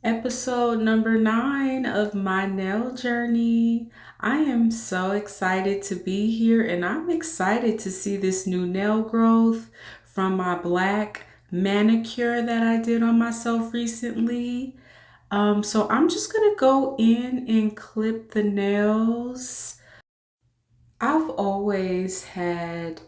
Episode number 9 of my nail journey. I am so excited to be here and I'm excited to see this new nail growth from my black manicure that I did on myself recently. So I'm just gonna go in and clip the nails. I've always had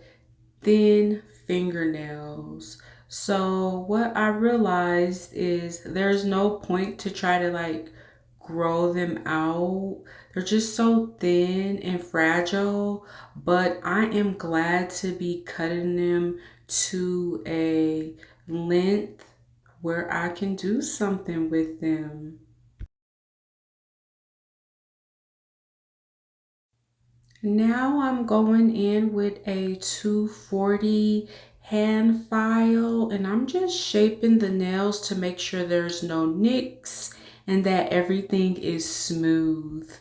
thin fingernails. So what I realized is there's no point to try to grow them out. They're just so thin and fragile, but I am glad to be cutting them to a length where I can do something with them. Now I'm going in with a 240 hand file and I'm just shaping the nails to make sure there's no nicks and that everything is smooth.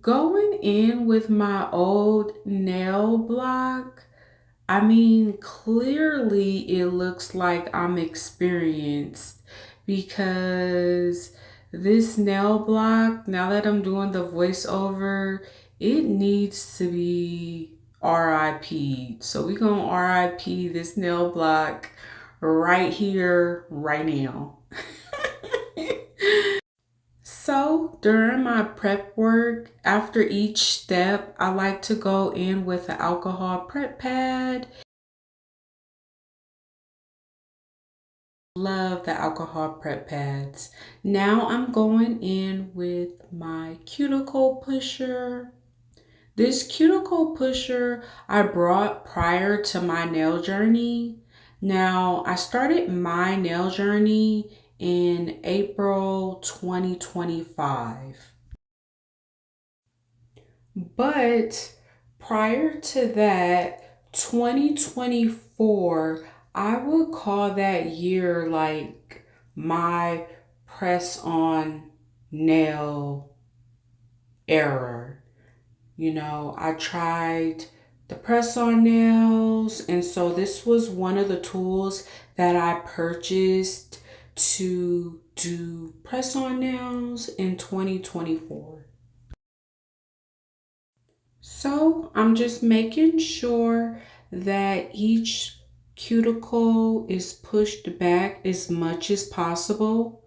Going in with my old nail block, I mean, clearly it looks like I'm experienced because this nail block, now that I'm doing the voiceover, it needs to be RIP. So we gonna RIP this nail block right here, right now. So during my prep work, after each step, I like to go in with an alcohol prep pad. Love the alcohol prep pads. Now I'm going in with my cuticle pusher. This cuticle pusher I brought prior to my nail journey. Now I started my nail journey in April 2025. But prior to that, 2024, I would call that year like my press on nail era. I tried the press on nails, and so this was one of the tools that I purchased to do press on nails in 2024. So I'm just making sure that each cuticle is pushed back as much as possible.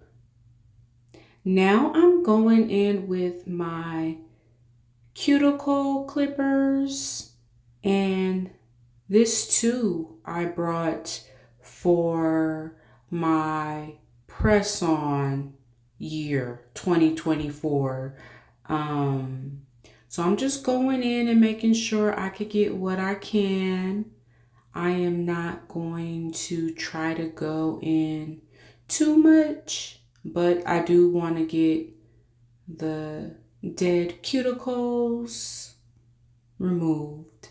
Now I'm going in with my cuticle clippers, and this too I brought for my press on year 2024. So I'm just going in and making sure I could get what I can. I am not going to try to go in too much, but I do want to get the dead cuticles removed.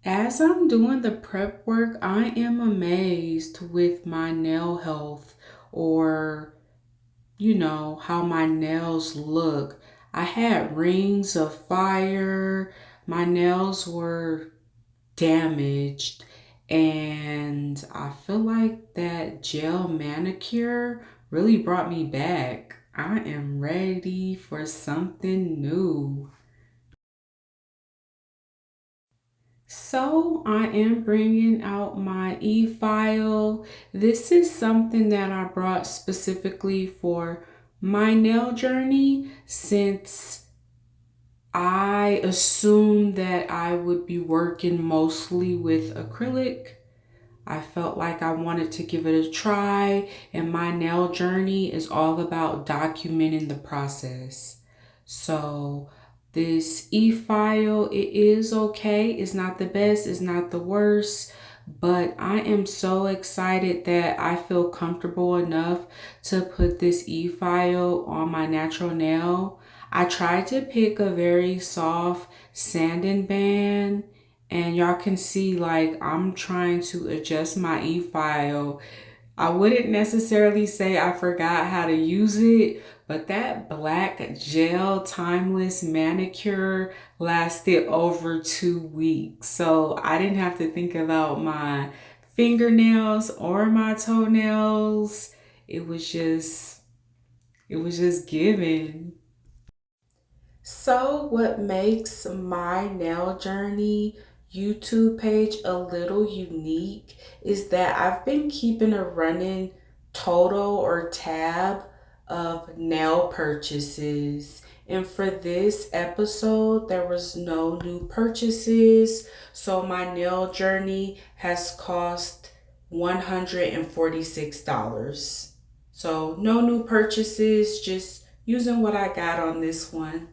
As I'm doing the prep work, I am amazed with my nail health, or how my nails look. I had rings of fire, my nails were damaged, and I feel like that gel manicure really brought me back. I am ready for something new. So I am bringing out my e-file. This is something that I brought specifically for my nail journey since I assumed that I would be working mostly with acrylic. I felt like I wanted to give it a try, and my nail journey is all about documenting the process. So this e-file, it is okay. It's not the best, it's not the worst, but I am so excited that I feel comfortable enough to put this e-file on my natural nail. I tried to pick a very soft sanding band, and y'all can see like I'm trying to adjust my e-file. I wouldn't necessarily say I forgot how to use it, but that black gel timeless manicure lasted over 2 weeks. So I didn't have to think about my fingernails or my toenails. It was just, it was just given. So what makes my nail journey YouTube page a little unique is that I've been keeping a running total or tab of nail purchases. And for this episode, there was no new purchases. So my nail journey has cost $146. So no new purchases, just using what I got on this one.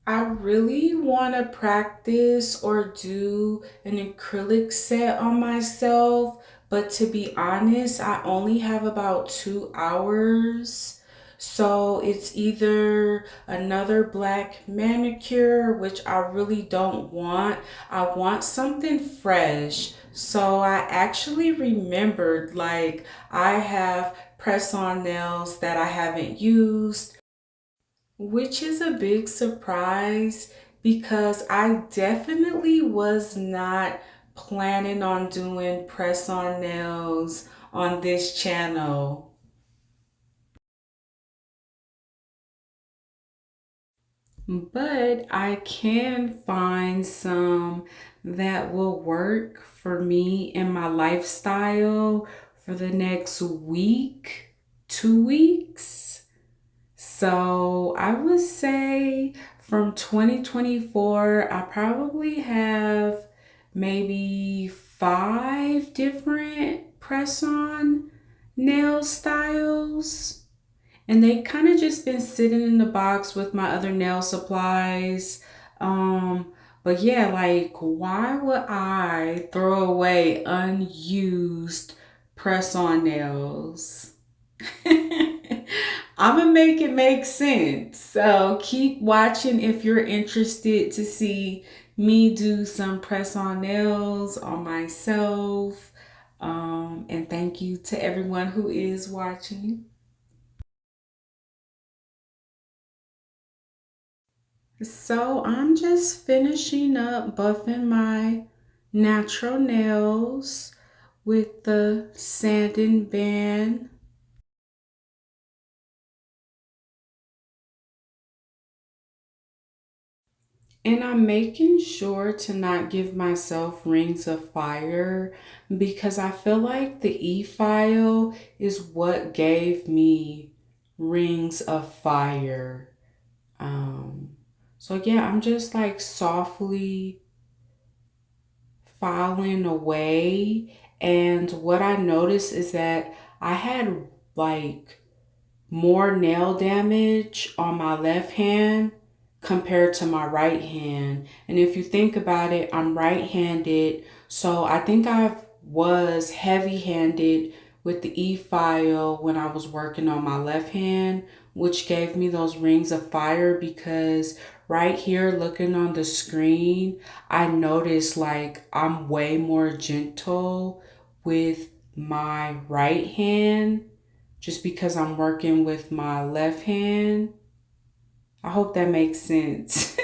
I really want to practice or do an acrylic set on myself, but to be honest, I only have about 2 hours. So it's either another black manicure, which I really don't want. I want something fresh. So I actually remembered like I have press-on nails that I haven't used, which is a big surprise because I definitely was not planning on doing press-on nails on this channel. But I can find some that will work for me and my lifestyle for the next week, 2 weeks. So I would say from 2024, I probably have maybe 5 different press-on nail styles. And they kind of just been sitting in the box with my other nail supplies. But yeah, like why would I throw away unused press-on nails? I'm gonna make it make sense. So keep watching if you're interested to see me do some press-on nails on myself. And thank you to everyone who is watching. So I'm just finishing up buffing my natural nails with the sanding band. And I'm making sure to not give myself rings of fire because I feel like the e-file is what gave me rings of fire. So yeah, I'm just like softly filing away. And what I noticed is that I had like more nail damage on my left hand compared to my right hand. And if you think about it, I'm right-handed. So I think I was heavy-handed with the e-file when I was working on my left hand, which gave me those rings of fire because right here looking on the screen, I noticed like I'm way more gentle with my right hand just because I'm working with my left hand. I hope that makes sense.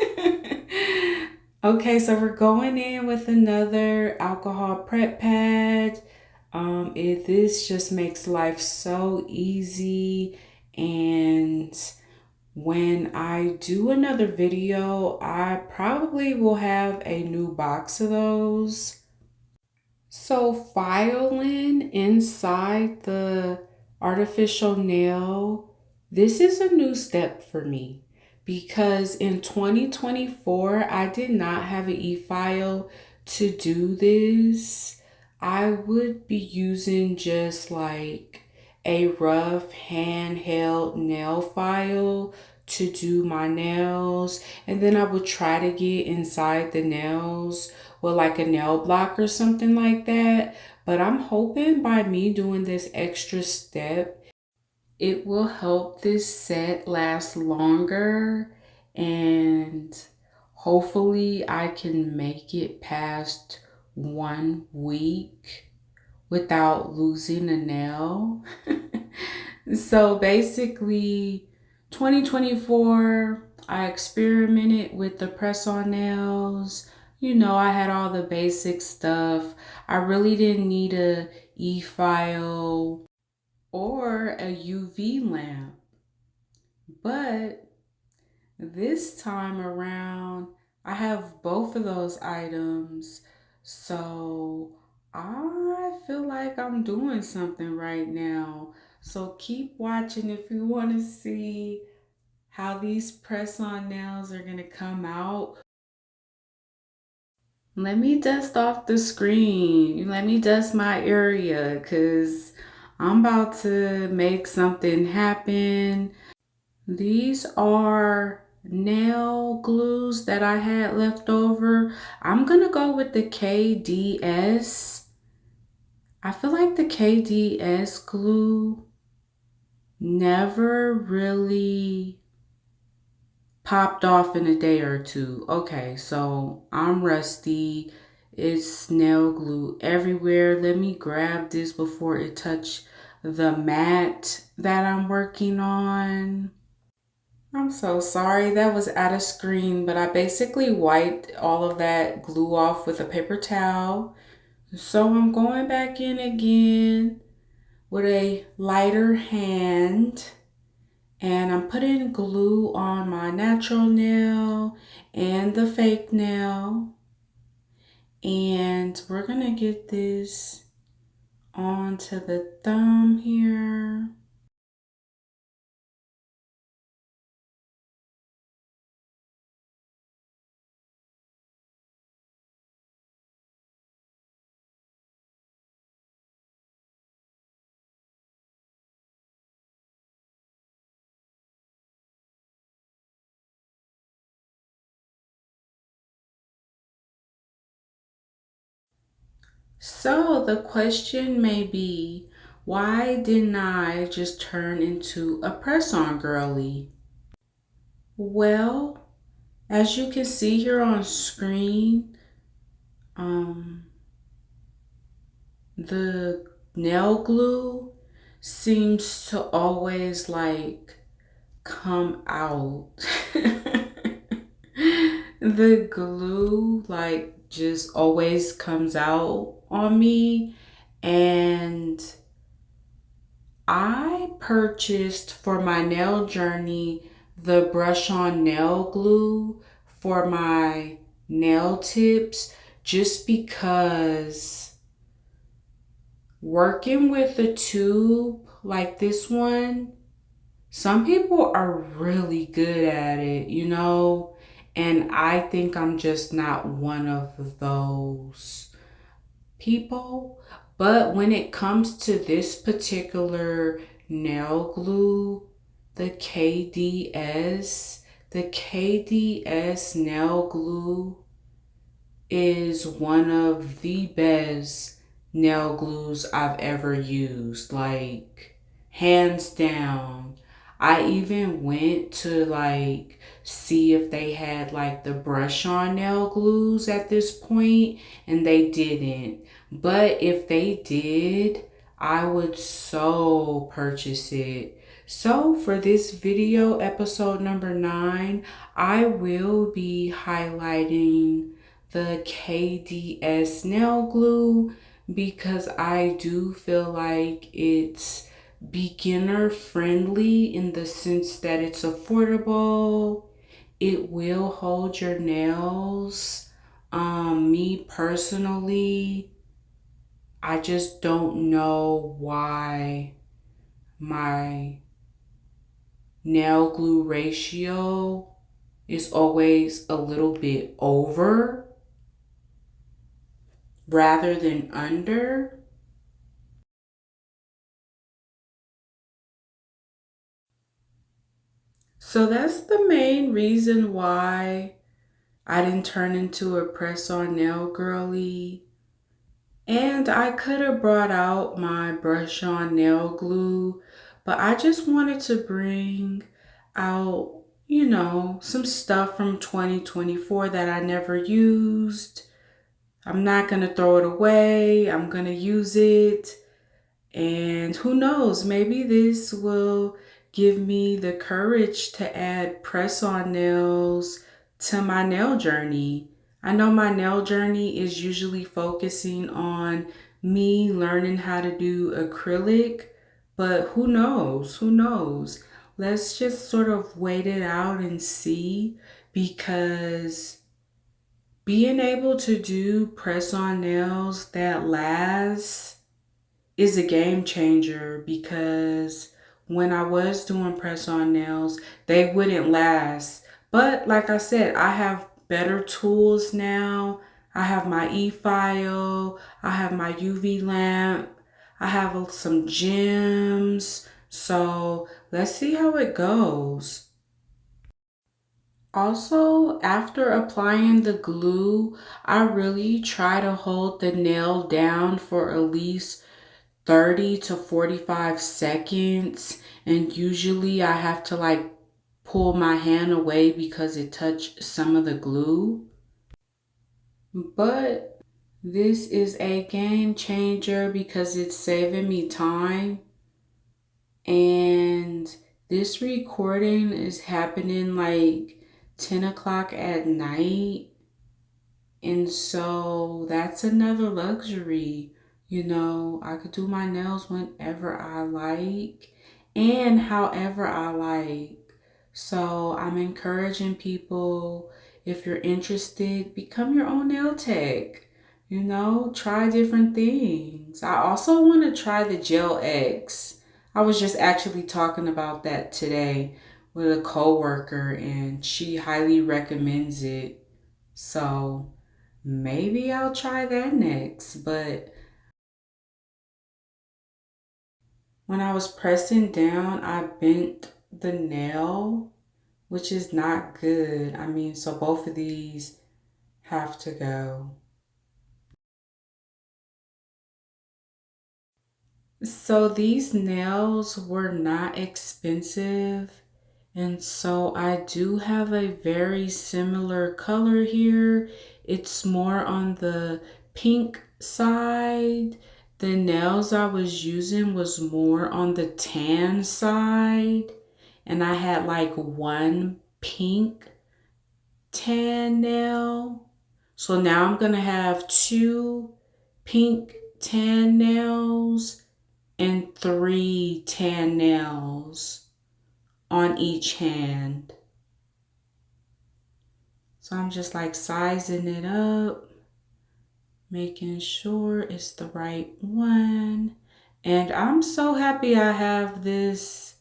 Okay, so we're going in with another alcohol prep pad. This just makes life so easy. And when I do another video, I probably will have a new box of those. So filing inside the artificial nail, this is a new step for me because in 2024, I did not have an e-file to do this. I would be using just like a rough handheld nail file to do my nails, and then I would try to get inside the nails with like a nail block or something like that. But I'm hoping by me doing this extra step, it will help this set last longer, and hopefully I can make it past 1 week without losing a nail. So basically, 2024, I experimented with the press on nails. I had all the basic stuff. I really didn't need a e-file or a UV lamp. But this time around, I have both of those items. So I feel like I'm doing something right now. So keep watching if you want to see how these press on nails are going to come out. Let me dust off the screen. Let me dust my area because I'm about to make something happen. These are nail glues that I had left over. I'm going to go with the KDS. I feel like the KDS glue never really popped off in a day or two. Okay, so I'm rusty. It's nail glue everywhere. Let me grab this before it touch the mat that I'm working on. I'm so sorry that was out of screen, but I basically wiped all of that glue off with a paper towel. So I'm going back in again with a lighter hand and I'm putting glue on my natural nail and the fake nail. And we're gonna get this onto the thumb here. So the question may be, why didn't I just turn into a press-on girly? Well, as you can see here on screen, um, the nail glue seems to always like come out. The glue like just always comes out on me, and I purchased for my nail journey the brush on nail glue for my nail tips just because working with a tube like this one, some people are really good at it, and I think I'm just not one of those people. But when it comes to this particular nail glue, the KDS, the KDS nail glue is one of the best nail glues I've ever used, like hands down. I even went to like see if they had like the brush on nail glues at this point, and they didn't. But if they did, I would so purchase it. So for this video, episode number 9, I will be highlighting the KDS nail glue because I do feel like it's beginner friendly in the sense that it's affordable. It will hold your nails. Me personally, I just don't know why my nail glue ratio is always a little bit over rather than under. So that's the main reason why I didn't turn into a press-on nail girly. And I could have brought out my brush-on nail glue, but I just wanted to bring out, some stuff from 2024 that I never used. I'm not going to throw it away. I'm going to use it. And who knows, maybe this will give me the courage to add press on nails to my nail journey. I know my nail journey is usually focusing on me learning how to do acrylic, but who knows? Who knows? Let's just sort of wait it out and see, because being able to do press on nails that last is a game changer, because when I was doing press on nails, they wouldn't last. But like I said, I have better tools now. I have my e-file, I have my UV lamp, I have some gems. So let's see how it goes. Also, after applying the glue, I really try to hold the nail down for at least 30 to 45 seconds. And usually I have to like pull my hand away because it touched some of the glue. But this is a game changer because it's saving me time. And this recording is happening like 10 o'clock at night. And so that's another luxury. You know, I could do my nails whenever I like and however I like. So I'm encouraging people, if you're interested, become your own nail tech. You know, try different things. I also want to try the Gel X. I was just actually talking about that today with a coworker, and she highly recommends it. So maybe I'll try that next. But when I was pressing down, I bent the nail, which is not good. I mean, so both of these have to go. So these nails were not expensive. And so I do have a very similar color here. It's more on the pink side. The nails I was using was more on the tan side. And I had like one pink tan nail. So now I'm gonna have two pink tan nails and three tan nails on each hand. So I'm just like sizing it up, making sure it's the right one. And I'm so happy I have these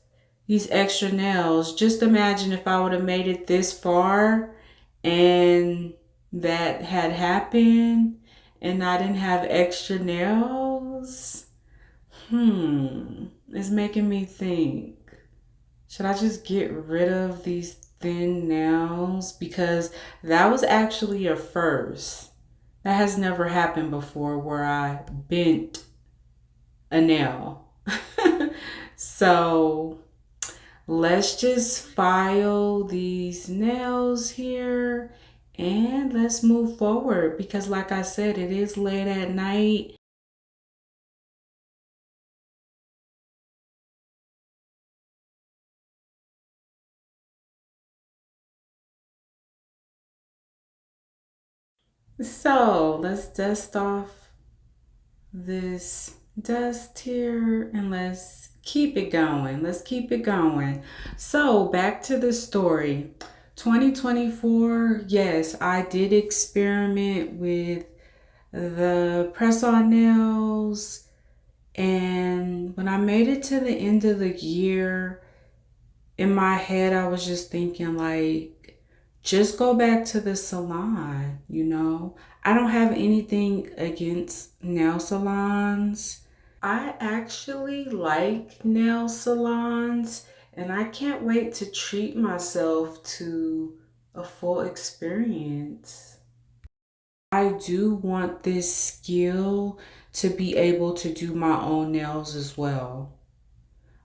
extra nails. Just imagine if I would have made it this far and that had happened and I didn't have extra nails. It's making me think. Should I just get rid of these thin nails? Because that was actually a first. That has never happened before where I bent a nail. So let's just file these nails here and let's move forward, because like I said, it is late at night. So let's dust off this dust here and let's keep it going. Let's keep it going. So back to the story. 2024, yes, I did experiment with the press on nails. And when I made it to the end of the year, in my head, I was just thinking, like, just go back to the salon, you know? I don't have anything against nail salons. I actually like nail salons, and I can't wait to treat myself to a full experience. I do want this skill to be able to do my own nails as well.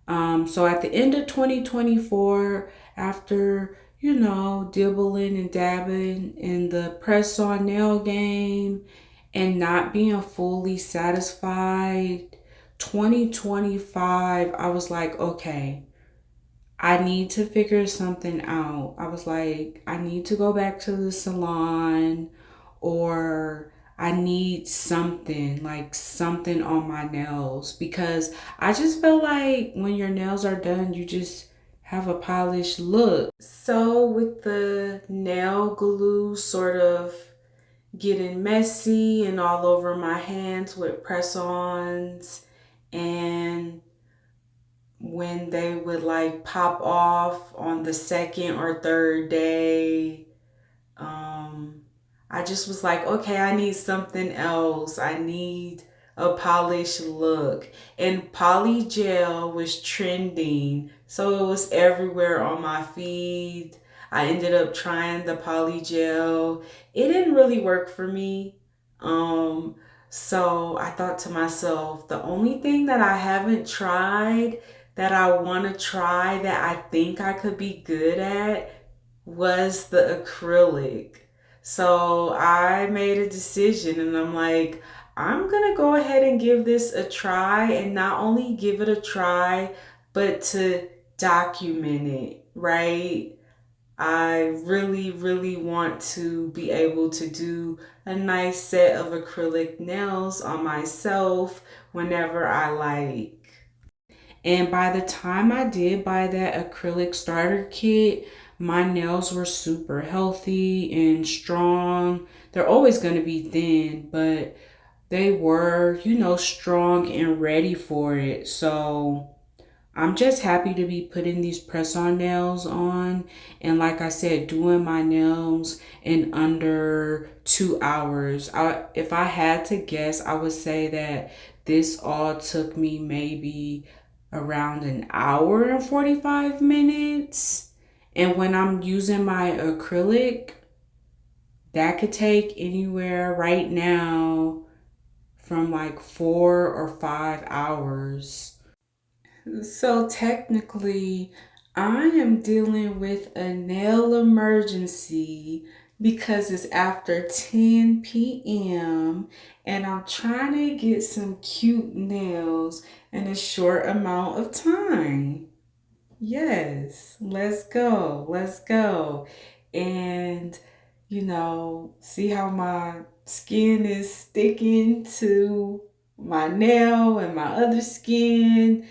So at the end of 2024, after, you know, dibbling and dabbing in the press on nail game and not being fully satisfied, 2025, I was like, okay, I need to figure something out. I was like, I need to go back to the salon, or I need something, like something on my nails, because I just feel like when your nails are done, you just have a polished look. So with the nail glue sort of getting messy and all over my hands with press-ons, and when they would like pop off on the second or third day, um, I just was like, okay, I need something else. I need a polished look. And poly gel was trending, so it was everywhere on my feed. I ended up trying the poly gel. It didn't really work for me. Um, so I thought to myself, the only thing that I haven't tried that I want to try that I think I could be good at was the acrylic. So I made a decision and I'm like, I'm gonna go ahead and give this a try, and not only give it a try, but to document it, right? I really, really want to be able to do a nice set of acrylic nails on myself whenever I like. And by the time I did buy that acrylic starter kit, my nails were super healthy and strong. They're always going to be thin, but they were, strong and ready for it. So I'm just happy to be putting these press-on nails on. And like I said, doing my nails in under 2 hours. If I had to guess, I would say that this all took me maybe around an hour and 45 minutes. And when I'm using my acrylic, that could take anywhere right now from like 4 or 5 hours. So technically, I am dealing with a nail emergency because it's after 10 p.m. and I'm trying to get some cute nails in a short amount of time. Yes, let's go. Let's go. And, see how my skin is sticking to my nail and my other skin.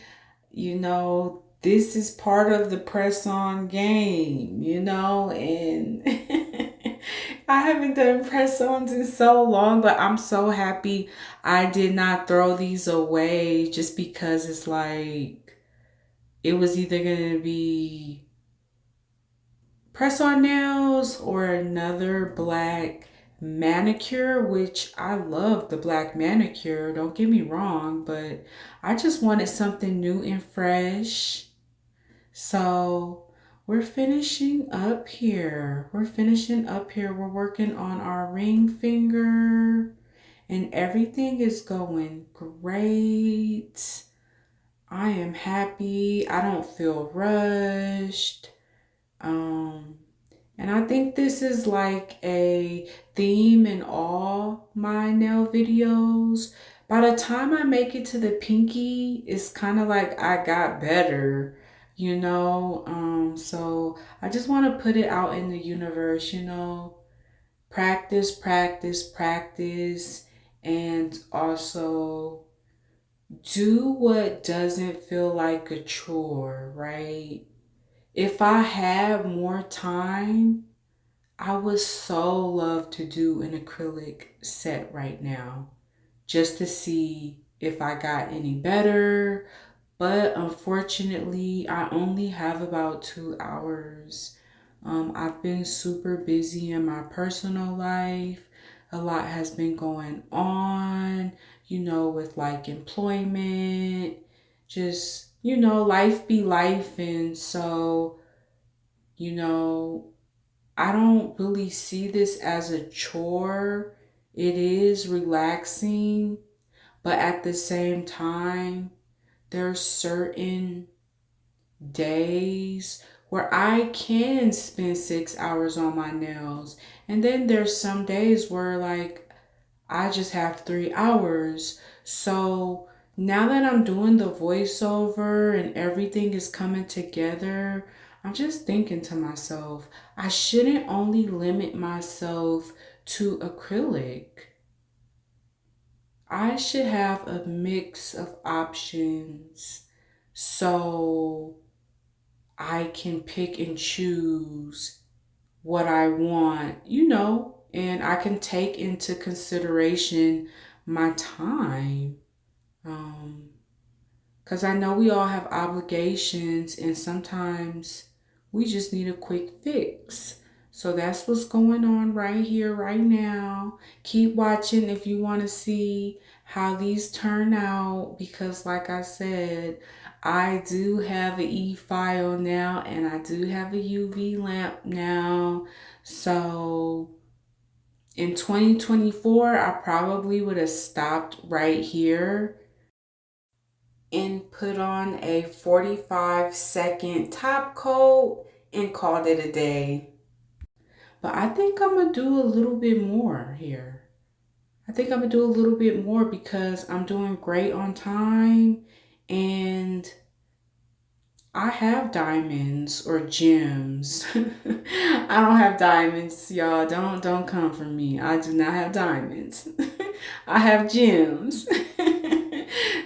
This is part of the press on game, and I haven't done press ons in so long, but I'm so happy I did not throw these away, just because it's like it was either going to be press on nails or another black manicure, which I love the black manicure, don't get me wrong, but I just wanted something new and fresh. So we're finishing up here. We're working on our ring finger, and everything is going great. I am happy. I don't feel rushed. And I think this is like a theme in all my nail videos. By the time I make it to the pinky, it's kind of like I got better. So I just want to put it out in the universe. Practice, practice, practice, and also do what doesn't feel like a chore, right? If I had more time, I would so love to do an acrylic set right now, just to see if I got any better. But unfortunately, I only have about 2 hours. I've been super busy in my personal life. A lot has been going on, with like employment, just, life be life. And so, you know, I don't really see this as a chore. It is relaxing, but at the same time, there's certain days where I can spend 6 hours on my nails. And then there's some days where like I just have 3 hours. So Now that I'm doing the voiceover and everything is coming together, I'm just thinking to myself, I shouldn't only limit myself to acrylic. I should have a mix of options so I can pick and choose what I want, and I can take into consideration my time. Um, because I know we all have obligations and sometimes we just need a quick fix. So that's what's going on right here, right now. Keep watching if you want to see how these turn out because, like I said, I do have an e-file now and I do have a UV lamp now. So in 2024, I probably would have stopped right here and put on a 45-second top coat and called it a day. But I think I'm gonna do a little bit more here. I think I'm gonna do a little bit more because I'm doing great on time and I have diamonds or gems. I don't have diamonds, y'all. Don't come for me. I do not have diamonds. I have gems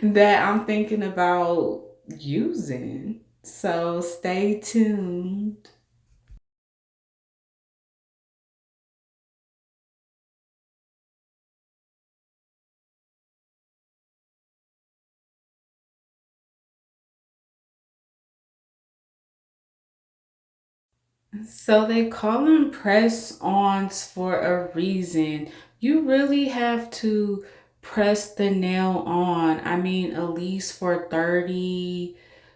that I'm thinking about using. So stay tuned. So they call them press-ons for a reason. You really have to press the nail on. I mean, at least for 30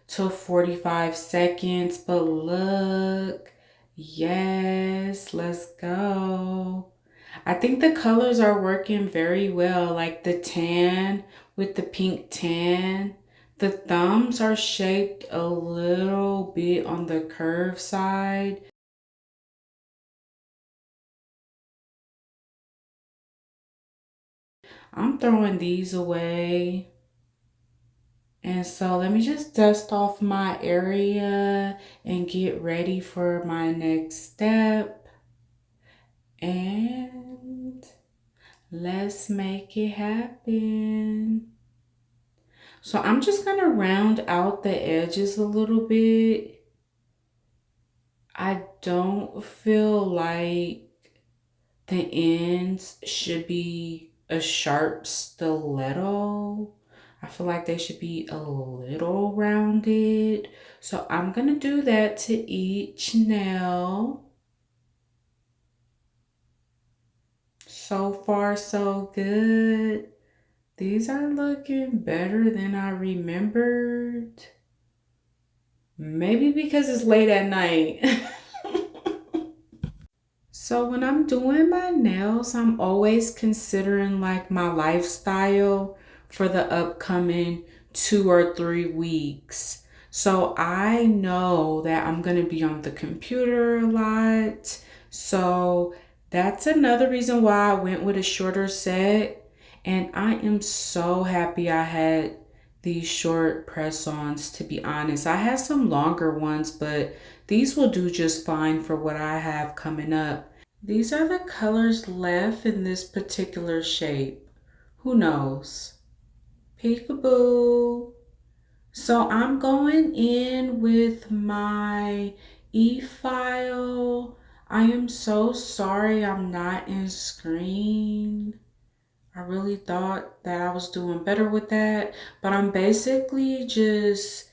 to 45 seconds. But look, yes, let's go. I think the colors are working very well, like the tan with the pink tan. The thumbs are shaped a little bit on the curve side. I'm throwing these away. And so let me just dust off my area and get ready for my next step. And let's make it happen. So I'm just gonna round out the edges a little bit. I don't feel like the ends should be a sharp stiletto. I feel like they should be a little rounded. So I'm gonna do that to each nail. So far, so good. These are looking better than I remembered. Maybe because it's late at night. So when I'm doing my nails, I'm always considering like my lifestyle for the upcoming 2 or 3 weeks. So I know that I'm going to be on the computer a lot. So that's another reason why I went with a shorter set. And I am so happy I had these short press-ons, to be honest. I had some longer ones, but these will do just fine for what I have coming up. These are the colors left in this particular shape. Who knows? Peekaboo. So I'm going in with my e-file. I am so sorry I'm not in screen. I really thought that I was doing better with that, but I'm basically just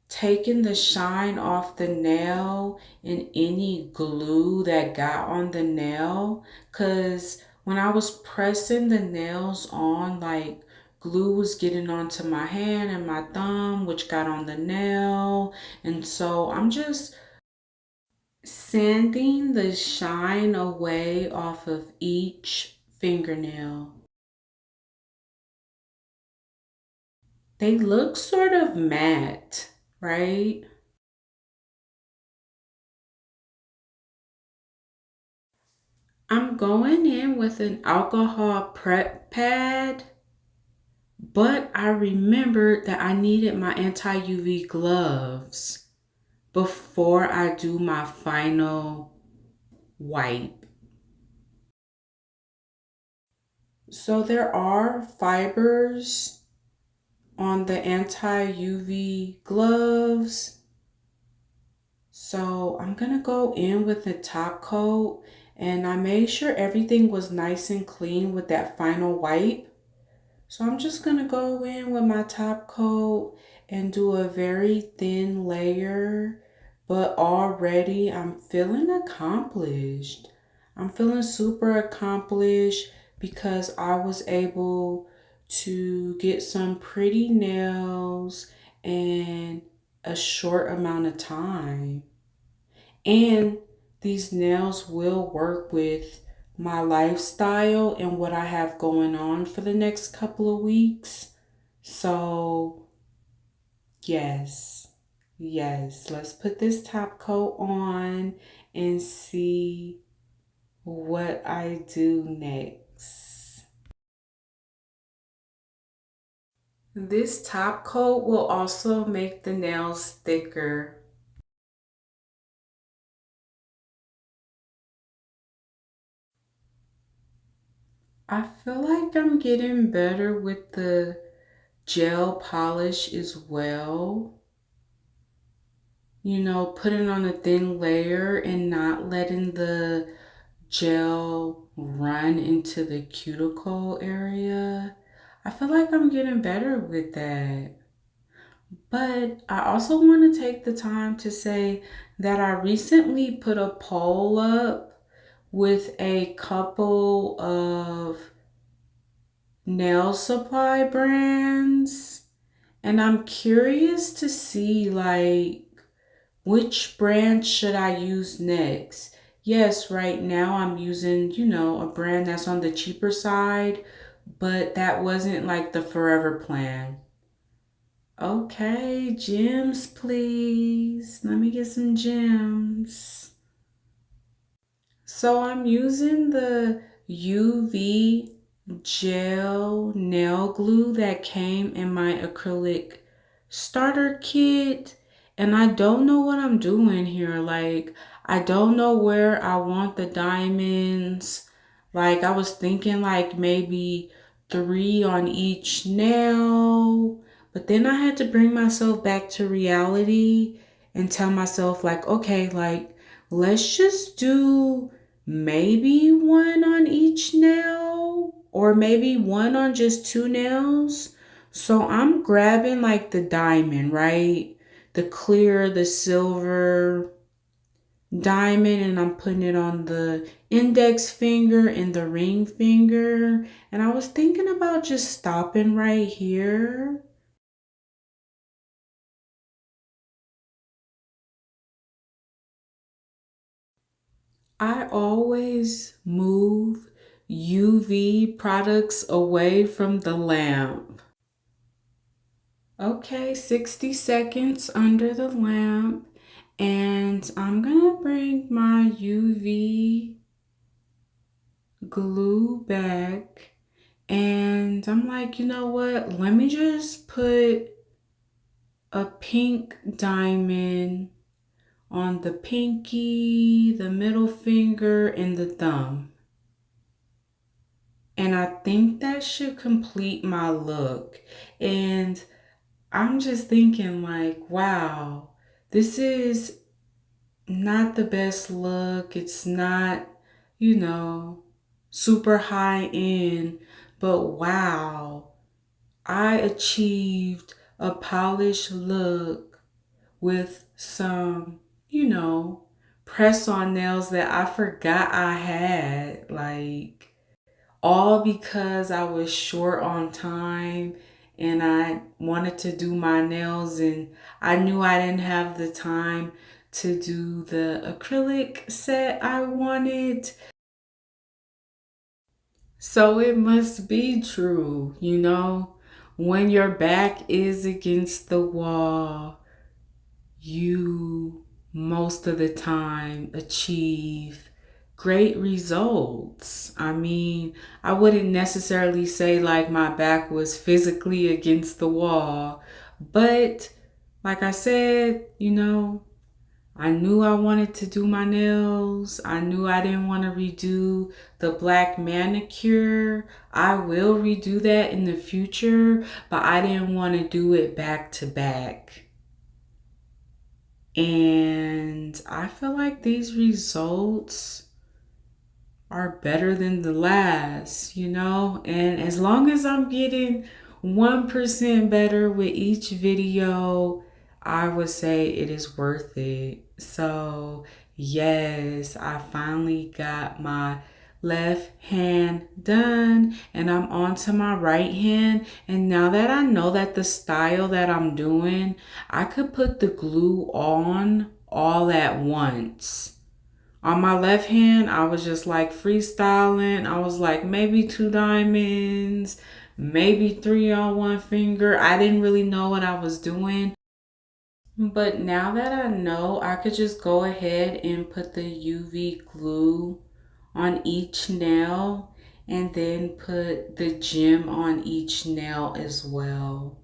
taking the shine off the nail and any glue that got on the nail, because when I was pressing the nails on, like glue was getting onto my hand and my thumb, which got on the nail. And so I'm just sanding the shine away off of each fingernail. They look sort of matte, right? I'm going in with an alcohol prep pad, But I remembered that I needed my anti-UV gloves before I do my final wipe. So there are fibers on the anti-UV gloves. So I'm gonna go in with the top coat, and I made sure everything was nice and clean with that final wipe. So I'm just gonna go in with my top coat and do a very thin layer, but already I'm feeling accomplished. I'm feeling super accomplished because I was able to get some pretty nails in a short amount of time. And these nails will work with my lifestyle and what I have going on for the next couple of weeks. So, yes, let's put this top coat on and see what I do next. This top coat will also make the nails thicker. I feel like I'm getting better with the gel polish as well. You know, putting on a thin layer and not letting the gel run into the cuticle area. I feel like I'm getting better with that. But I also want to take the time to say that I recently put a poll up with a couple of nail supply brands, and I'm curious to see like which brand should I use next. Yes, right now I'm using, a brand that's on the cheaper side, but that wasn't like the forever plan. Okay, gems, please. Let me get some gems. So I'm using the UV gel nail glue that came in my acrylic starter kit. And I don't know what I'm doing here. Like, I don't know where I want the diamonds. Like, I was thinking like maybe 3 on each nail. But then I had to bring myself back to reality and tell myself like, okay, like, let's just do maybe 1 on each nail or maybe 1 on just 2 nails. So I'm grabbing like the diamond, right? The clear, the silver diamond, and I'm putting it on the index finger and the ring finger. And I was thinking about just stopping right here. I always move UV products away from the lamp. Okay, 60 seconds under the lamp. And I'm gonna bring my UV glue back. And I'm like, you know what? Let me just put a pink diamond on the pinky, the middle finger, and the thumb. And I think that should complete my look. And I'm just thinking like, wow, this is not the best look. It's not, you know, super high end, but wow, I achieved a polished look with some, press on nails that I forgot I had. Like, all because I was short on time and I wanted to do my nails and I knew I didn't have the time to do the acrylic set I wanted. So it must be true, when your back is against the wall, you most of the time achieve great results. I mean, I wouldn't necessarily say like my back was physically against the wall, but like I said, I knew I wanted to do my nails. I knew I didn't want to redo the black manicure. I will redo that in the future, but I didn't want to do it back to back. And I feel like these results are better than the last, And as long as I'm getting 1% better with each video, I would say it is worth it. So, yes, I finally got my left hand done and I'm on to my right hand. And now that I know that the style that I'm doing, I could put the glue on all at once. On my left hand, I was just like freestyling. I was like maybe 2 diamonds, maybe 3 on one finger. I didn't really know what I was doing. But now that I know, I could just go ahead and put the UV glue on each nail and then put the gem on each nail as well.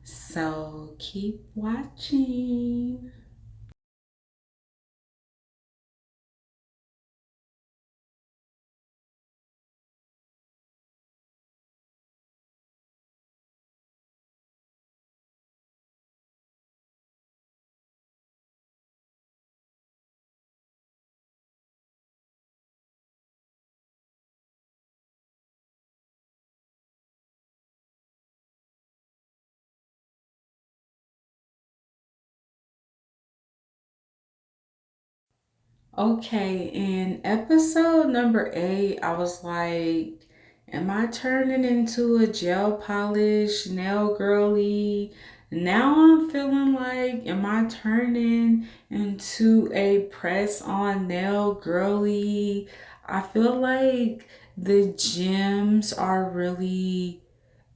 So keep watching. Okay, in episode number 8, I was like, am I turning into a gel polish nail girly? Now I'm feeling like, am I turning into a press on nail girly? I feel like the gems are really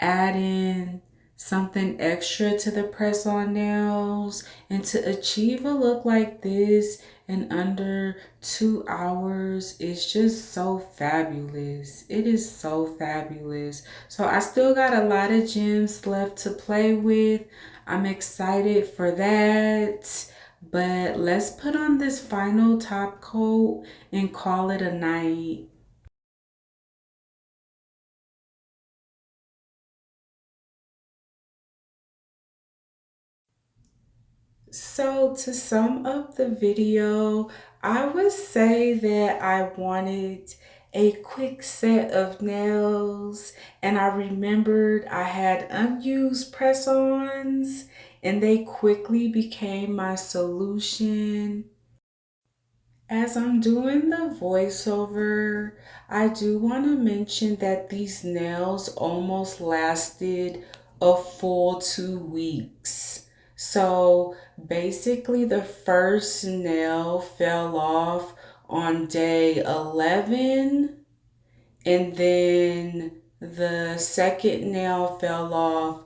adding something extra to the press on nails, and to achieve a look like this in under 2 hours is just so fabulous. It is so fabulous. So I still got a lot of gems left to play with. I'm excited for that. But let's put on this final top coat and call it a night. So to sum up the video, I would say that I wanted a quick set of nails, and I remembered I had unused press-ons and they quickly became my solution. As I'm doing the voiceover, I do want to mention that these nails almost lasted a full 2 weeks. So basically, the first nail fell off on day 11, and then the second nail fell off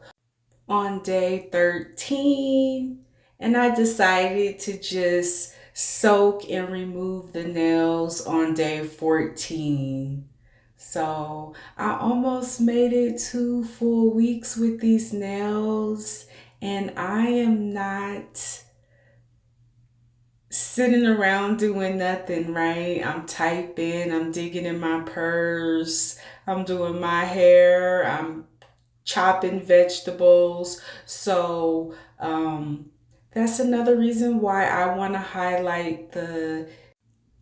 on day 13, and I decided to just soak and remove the nails on day 14. So I almost made it 2 full weeks with these nails, and I am not sitting around doing nothing, right? I'm typing, I'm digging in my purse, I'm doing my hair, I'm chopping vegetables. So that's another reason why I want to highlight the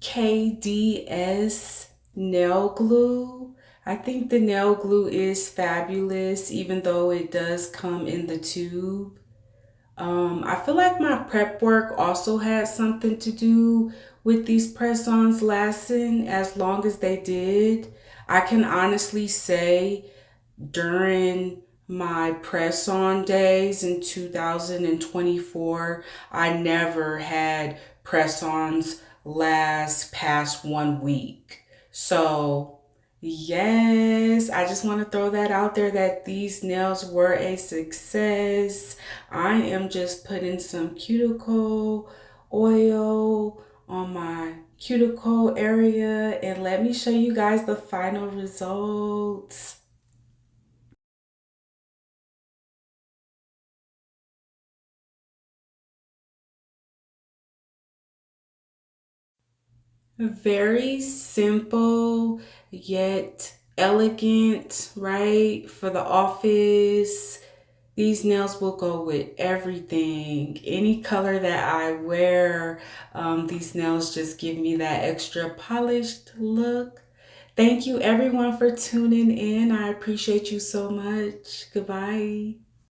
KDS nail glue. I think the nail glue is fabulous, even though it does come in the tube. I feel like my prep work also had something to do with these press-ons lasting as long as they did. I can honestly say during my press on days in 2024, I never had press ons last past 1 week. So, yes, I just want to throw that out there that these nails were a success. I am just putting some cuticle oil on my cuticle area, and let me show you guys the final results. Very simple yet elegant, right? For the office. These nails will go with everything. Any color that I wear, these nails just give me that extra polished look. Thank you everyone for tuning in. I appreciate you so much. Goodbye.